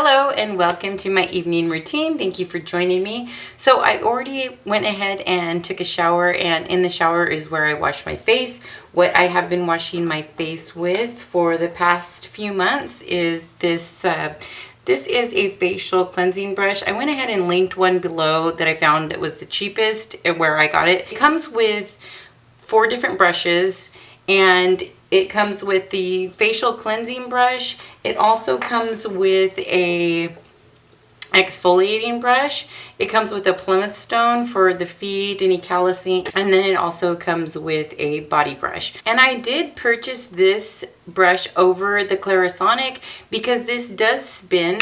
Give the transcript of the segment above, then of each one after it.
Hello and welcome to my evening routine. Thank you for joining me. So I already went ahead and took a shower, and in the shower is where I wash my face. What I have been washing my face with for the past few months is this is a facial cleansing brush. I went ahead and linked one below that I found that was the cheapest and where I got it. It comes with 4 different brushes, and it comes with the facial cleansing brush. It also comes with a exfoliating brush. It comes with a Plymouth stone for the feet, any callousing, and then it also comes with a body brush. And I did purchase this brush over the Clarisonic because this does spin.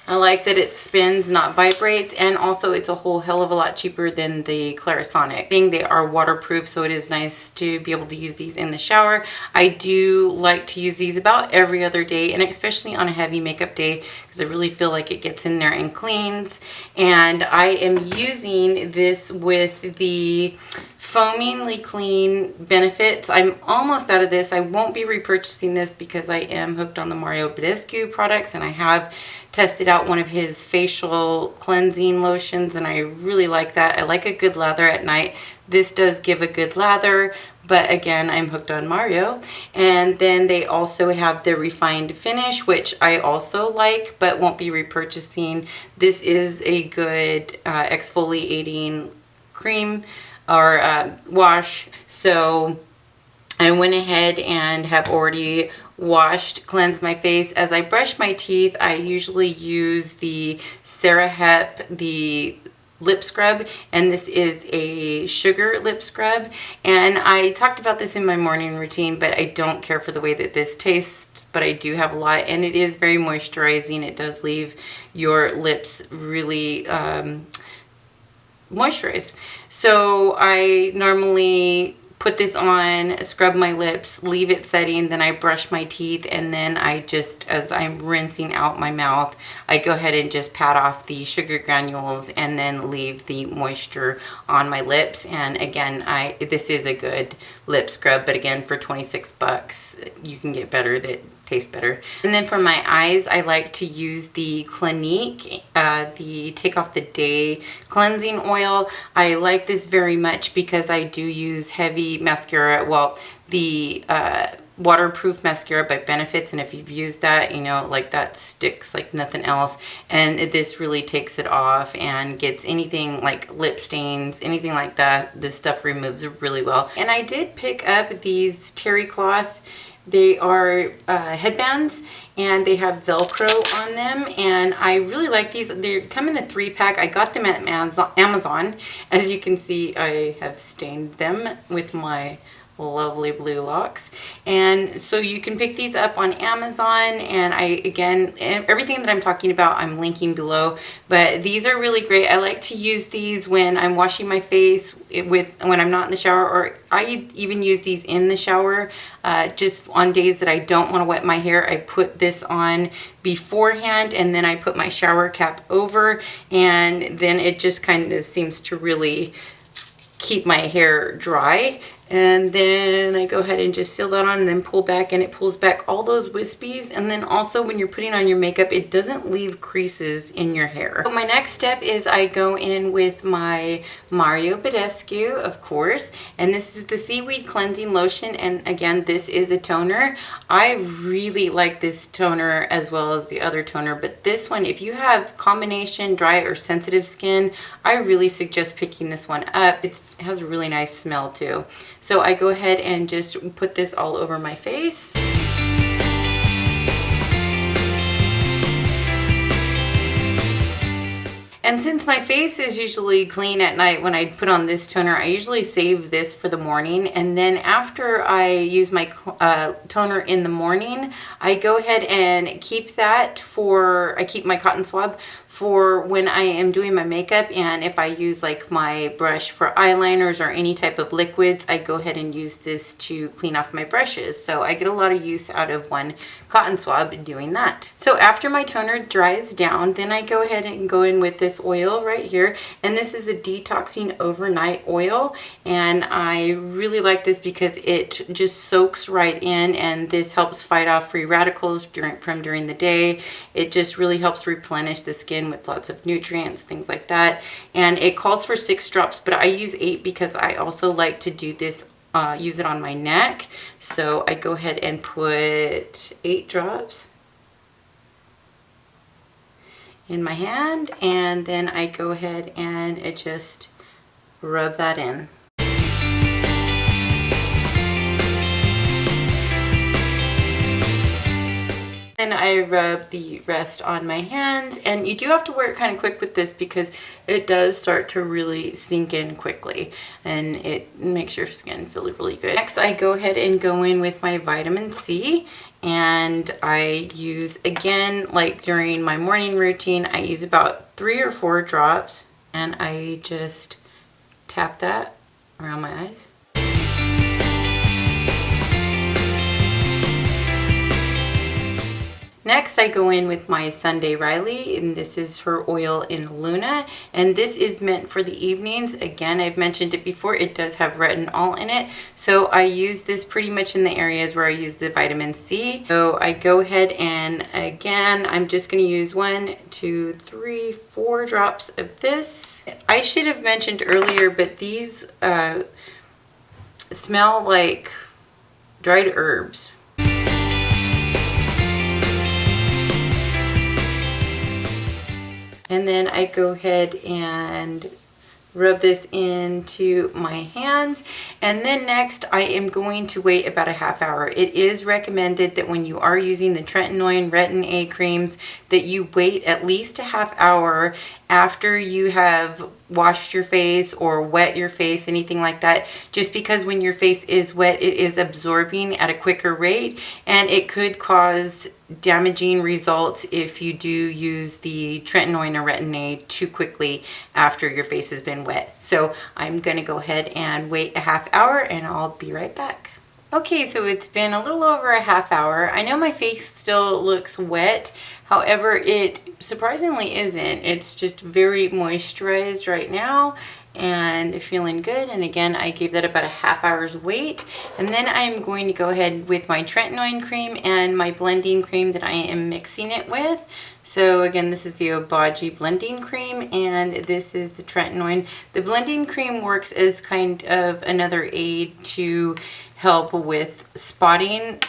I like that it spins, not vibrates, and also it's a whole hell of a lot cheaper than the Clarisonic. They are waterproof, so it is nice to be able to use these in the shower. I do like to use these about every other day, and especially on a heavy makeup day, because I really feel like it gets in there and cleans. And I am using this with the Foamingly Clean Benefits. I'm almost out of this. I won't be repurchasing this because I am hooked on the Badescu products, and I have tested out one of his facial cleansing lotions, and I really like that. I like a good lather at night. This does give a good lather, but again, I'm hooked on Mario. And then they also have the Refined Finish, which I also like, but won't be repurchasing. This is a good exfoliating cream or wash. So I went ahead and have already cleansed my face. As I brush my teeth, I usually use the Sarah Hep, the lip scrub, and this is a sugar lip scrub. And I talked about this in my morning routine, but I don't care for the way that this tastes, but I do have a lot, and it is very moisturizing. It does leave your lips really moisturized. So I normally put this on, scrub my lips, leave it setting, then I brush my teeth, and then I just, as I'm rinsing out my mouth, I go ahead and just pat off the sugar granules and then leave the moisture on my lips. And again, this is a good lip scrub, but again, for 26 bucks, you can get better that taste better. And then for my eyes, I like to use the Clinique, the Take Off the Day cleansing oil. I like this very much because I do use heavy mascara. Well, the waterproof mascara by Benefits, and if you've used that, you know, like that sticks like nothing else. And this really takes it off and gets anything like lip stains, anything like that. This stuff removes really well. And I did pick up these terry cloth. They are headbands, and they have Velcro on them, and I really like these. They come in a 3-pack. I got them at Amazon. As you can see, I have stained them with my lovely blue locks. And so you can pick these up on Amazon, and again, everything that I'm talking about I'm linking below, but these are really great. I like to use these when I'm washing my face when I'm not in the shower, or I even use these in the shower. Just on days that I don't want to wet my hair, I put this on beforehand, and then I put my shower cap over, and then it just kind of seems to really keep my hair dry. And then I go ahead and just seal that on and then pull back, and it pulls back all those wispies. And then also when you're putting on your makeup, it doesn't leave creases in your hair. So my next step is I go in with my Badescu, of course, and this is the Seaweed Cleansing Lotion. And again, this is a toner. I really like this toner as well as the other toner, but this one, if you have combination dry or sensitive skin, I really suggest picking this one up. It has a really nice smell too. So I go ahead and just put this all over my face. And since my face is usually clean at night when I put on this toner, I usually save this for the morning. And then after I use my toner in the morning, I go ahead and keep that I keep my cotton swab for when I am doing my makeup, and if I use like my brush for eyeliners or any type of liquids, I go ahead and use this to clean off my brushes. So I get a lot of use out of one cotton swab doing that. So after my toner dries down, then I go ahead and go in with this oil right here, and this is a Detoxing Overnight Oil, and I really like this because it just soaks right in, and this helps fight off free radicals during the day. It just really helps replenish the skin with lots of nutrients, things like that. And it calls for 6 drops, but I use 8 because I also like to do this, use it on my neck. So I go ahead and put 8 drops in my hand, and then I go ahead and just rub that in. Then I rub the rest on my hands, and you do have to work kind of quick with this because it does start to really sink in quickly, and it makes your skin feel really good. Next, I go ahead and go in with my vitamin C, and I use, again, like during my morning routine, I use about 3 or 4 drops, and I just tap that around my eyes. Next, I go in with my Sunday Riley, and this is her oil in Luna, and this is meant for the evenings. Again, I've mentioned it before, it does have retinol in it, so I use this pretty much in the areas where I use the vitamin C. So I go ahead and, again, I'm just going to use 1, 2, 3, 4 drops of this. I should have mentioned earlier, but these smell like dried herbs. And then I go ahead and rub this into my hands, and then next I am going to wait about a half hour. It is recommended that when you are using the Tretinoin Retin-A creams that you wait at least a half hour after you have washed your face or wet your face, anything like that, just because when your face is wet, it is absorbing at a quicker rate, and it could cause damaging results if you do use the Tretinoin or Retin-A too quickly after your face has been wet. So I'm gonna go ahead and wait a half hour, and I'll be right back. Okay, so it's been a little over a half hour. I know my face still looks wet. However, it surprisingly isn't. It's just very moisturized right now and feeling good. And again, I gave that about a half hour's wait. And then I'm going to go ahead with my Tretinoin cream and my blending cream that I am mixing it with. So again, this is the Obagi blending cream, and this is the Tretinoin. The blending cream works as kind of another aid to help with spotting.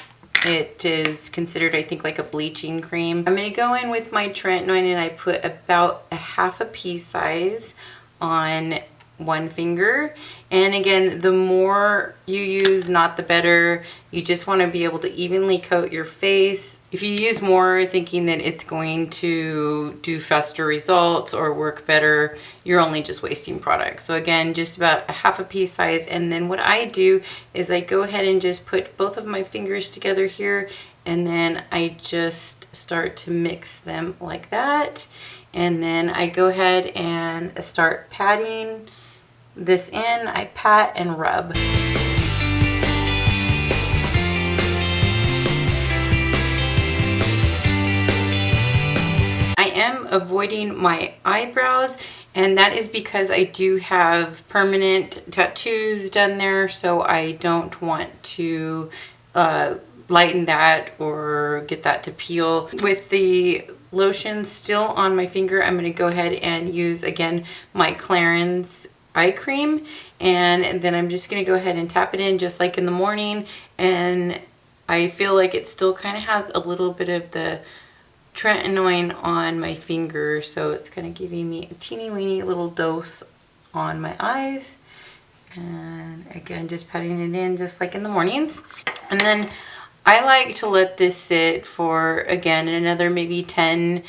It is considered, I think, like a bleaching cream. I'm going to go in with my Tretinoin, and I put about a half a pea size on one finger. And again, the more you use, not the better. You just want to be able to evenly coat your face. If you use more thinking that it's going to do faster results or work better, you're only just wasting product. So again, just about a half a pea size. And then what I do is I go ahead and just put both of my fingers together here, and then I just start to mix them like that. And then I go ahead and start patting this in. I pat and rub. I am avoiding my eyebrows, and that is because I do have permanent tattoos done there, so I don't want to lighten that or get that to peel. With the lotion still on my finger, I'm going to go ahead and use, again, my Clarins Eye Cream, and then I'm just going to go ahead and tap it in just like in the morning, and I feel like it still kind of has a little bit of the Tretinoin on my finger, so it's kind of giving me a teeny weeny little dose on my eyes. And again, just patting it in just like in the mornings. And then I like to let this sit for, again, another maybe 10-15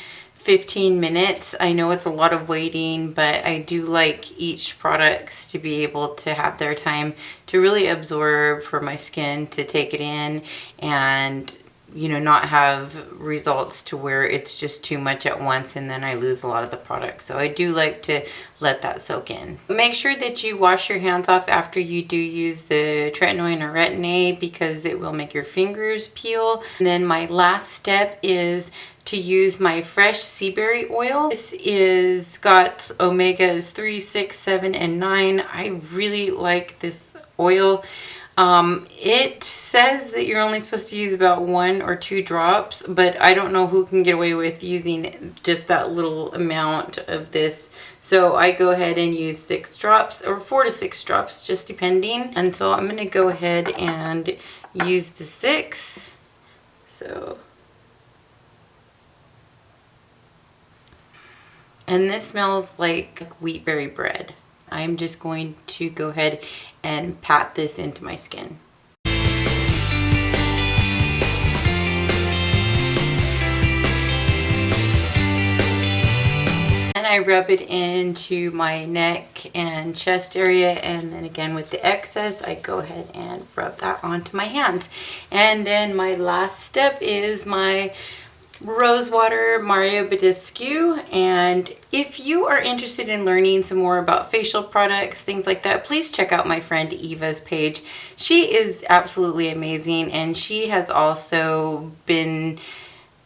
minutes. I know it's a lot of waiting, but I do like each products to be able to have their time to really absorb, for my skin to take it in and you know, not have results to where it's just too much at once and then I lose a lot of the product. So I do like to let that soak in. Make sure that you wash your hands off after you do use the tretinoin or retin-A, because it will make your fingers peel. And then my last step is to use my fresh sea berry oil. This is got omegas 3, 6, 7, and 9. I really like this oil. It says that you're only supposed to use about 1 or 2 drops, but I don't know who can get away with using just that little amount of this. So I go ahead and use 6 drops, or 4 to 6 drops, just depending. And so I'm going to go ahead and use the 6. So, and this smells like wheatberry bread. I'm just going to go ahead and pat this into my skin. And I rub it into my neck and chest area, and then again with the excess, I go ahead and rub that onto my hands. And then my last step is my Rosewater Mario Badescu. And if you are interested in learning some more about facial products, things like that, please check out my friend Eva's page. She is absolutely amazing, and she has also been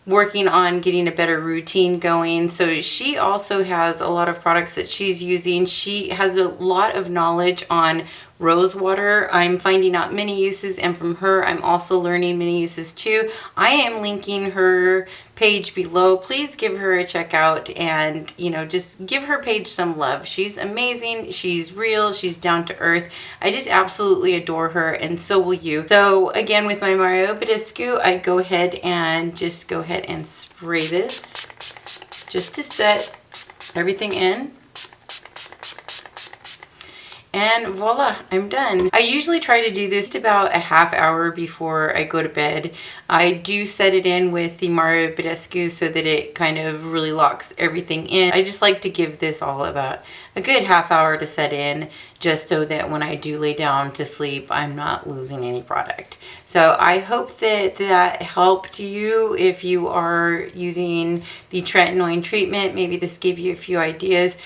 working on getting a better routine going. So she also has a lot of products that she's using. She has a lot of knowledge on rose water. I'm finding out many uses, and from her I'm also learning many uses too. I am linking her page below. Please give her a check out, and you know, just give her page some love. She's amazing, she's real, she's down to earth. I just absolutely adore her, and so will you. So again, with my Mario Badescu, I go ahead and spray this just to set everything in. And voila, I'm done. I usually try to do this about a half hour before I go to bed. I do set it in with the Mario Badescu so that it kind of really locks everything in. I just like to give this all about a good half hour to set in, just so that when I do lay down to sleep, I'm not losing any product. So I hope that that helped you if you are using the tretinoin treatment. Maybe this gave you a few ideas.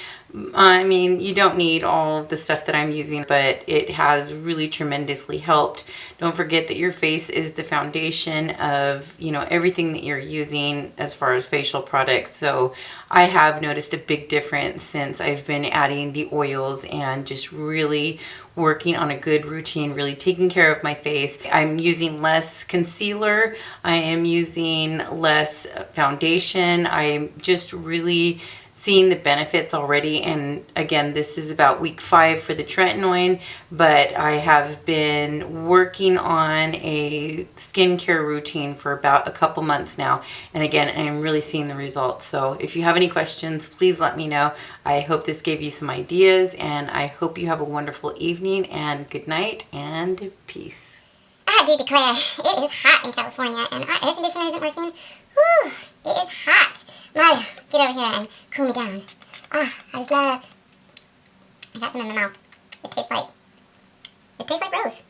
I mean, you don't need all the stuff that I'm using, but it has really tremendously helped. Don't forget that your face is the foundation of, you know, everything that you're using as far as facial products. So I have noticed a big difference since I've been adding the oils and just really working on a good routine, really taking care of my face. I'm using less concealer. I am using less foundation. I'm just really seeing the benefits already. And again, this is about week 5 for the tretinoin, but I have been working on a skincare routine for about a couple months now. And again, I'm really seeing the results. So if you have any questions, please let me know. I hope this gave you some ideas, and I hope you have a wonderful evening, and good night and peace. I do declare, it is hot in California, and our air conditioner isn't working. Whew, it is hot. Mario, get over here and cool me down. Ah, I got some in my mouth. It tastes like rose.